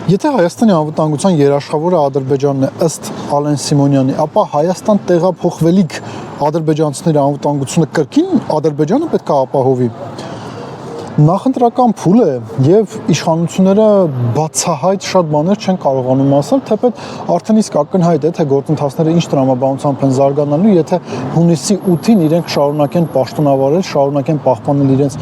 Եթե Հայաստանի անվտանգության երաշխավորը Ադրբեջանն է ըստ Ալեն Սիմոնյանի, ապա Հայաստան տեղափոխվելիք ադրբեջանցիների անվտանգությունը կրկին Ադրբեջանը պետք է ապահովի։ Նախընտրական փուլ է եւ իշխանությունները բացահայտ շատ բաներ չեն կարողանում ասել, թեպետ արդեն իսկ ակնհայտ է, թե գործընթացները ինչ տրամաբանությամբ են զարգանալու, եթե հունիսի 8-ին իրենք շարունակեն պաշտոնավարել, շարունակեն պահպանել իրենց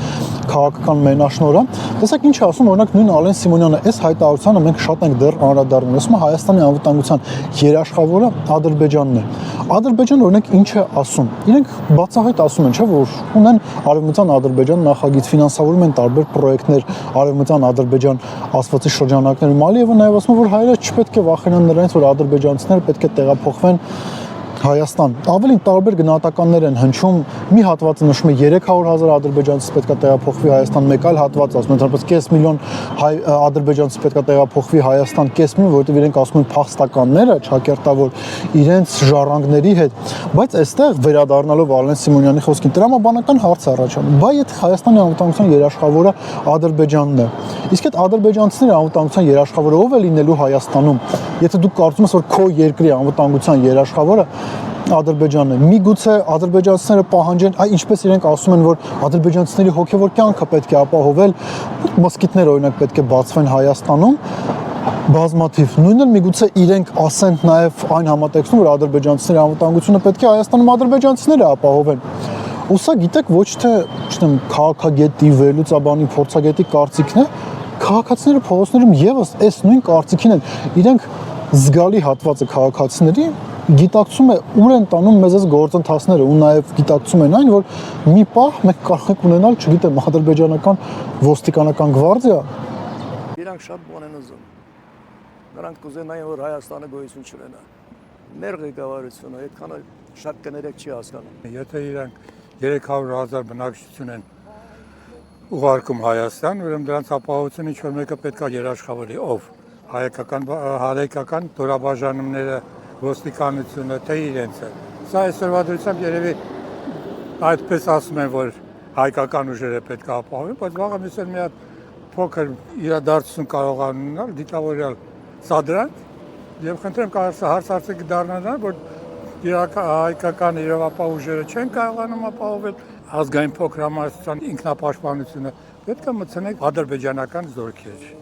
քաղաքական մենաշնորհը։ Տեսեք ինչ է ասում, օրինակ նույն Ալեն Սիմոնյանը, այս հայտարարությանը մենք շատ ենք դեռ անդրադառնում։ Ասում է Հայաստանի անվտանգության երաշխավորը Ադրբեջանն է։ Ադրբեջանը օրինակ ինչ է ասում։ Իրենք բացահայտ ասում են, չէ՞, որ ունեն Արևմտյան Ադրբեջան նախագիծ, ֆինանսավորում են տարբեր պրոյեկտներ Արևմտյան Ադրբեջան ասվածի շրջանակներում։ Ալիևը նաև ասում է, որ հայերը չպետք է վախենան նրանից, որ ադրբեջանցիները պետք է տեղափոխվեն Հայաստան։ Ավելին տարբեր գնահատականներ են հնչում։ Մի հատվածը նշում է 300,000 ադրբեջանցի պետք է տեղափոխվի Հայաստան, մեկ այլ հատված ասում է, թեպետ կես միլիոն հայ ադրբեջանցի պետք է տեղափոխվի Հայաստան, կես միլիոն, որովհետև իրենք ասում են փախստականները, ճակերտավոր իրենց ժառանգների հետ։ Բայց այստեղ վերադառնալով Ալեն Սիմոնյանի խոսքին, տրամաբանական հարց է առաջանում։ Բայց եթե Հայաստանի անվտանգության երաշխավորը Ադրբեջանն է, իսկ այդ ադրբեջանցիների անվտանգության երաշխավորը ով է լինելու Հայաստանում, եթե դու կարծում ես, որ քո երկրի անվտանգության երաշխավորը Ադրբեջանն է, միգուցե ադրբեջանցիները պահանջեն, ինչպես իրենք ասում են, որ ադրբեջանցիների հոգևոր կյանքը պետք է ապահովել, մոսկիտներ օրինակ պետք է բացվեն Հայաստանում, բազմաթիվ։ Նույնն միգուցե իրենք ասեն նաև այն համատեքստում, որ ադրբեջանցիների անվտանգությունը պետք է Հայաստանում ադրբեջանցիները ապահովեն։ Ու սա գիտեք ոչ թե, չգիտեմ, քաղաքագետի, վերլուծաբանի, փորձագետի կարծիքն է, քաղաքացիները փողոցներում եւս այս նույն կարծիքին են, իրենք զգալի հատվածը քաղաքացիների գիտակցում է ուր են տանում մեզ այս գործընթացները ու նաև գիտակցում են այն, որ մի պահ մենք կարող ենք ունենալ, չգիտեմ, ադրբեջանական ոստիկանական գվարդիա։ Իրանք շատ բան են ուզում։ Նրանք կուզենային, որ Հայաստանը գոյություն չունենա։ Մեր ղեկավարությունը այդքան շատ կներեք չի հասկանում։ Եթե իրանք 300,000 բնակչություն են ուղարկում Հայաստան, ուրեմն դրանց ապահովությունը ինչ-որ մեկը պետք է երաշխավորի, ով հայկական դորաբաժանումները, ոստիկանությունը, թե իրենց է։ Սա այսօրվա դրությամբ երևի այդպես ասում են, որ հայկական ուժերը պետք է ապահովեն, բայց վաղը մյուս մի հատ փոքր իրադարձություն կարող է ունենալ, դիտավորյալ սադրանք, եւ խնդրեմ հարցը կդառնա, որ հայկական իրավապահ ուժերը չեն կարողանում ապահովել ազգային փոքրամասնության ինքնապաշտպանությունը, պետք է մտցնենք ադրբեջանական զորքեր։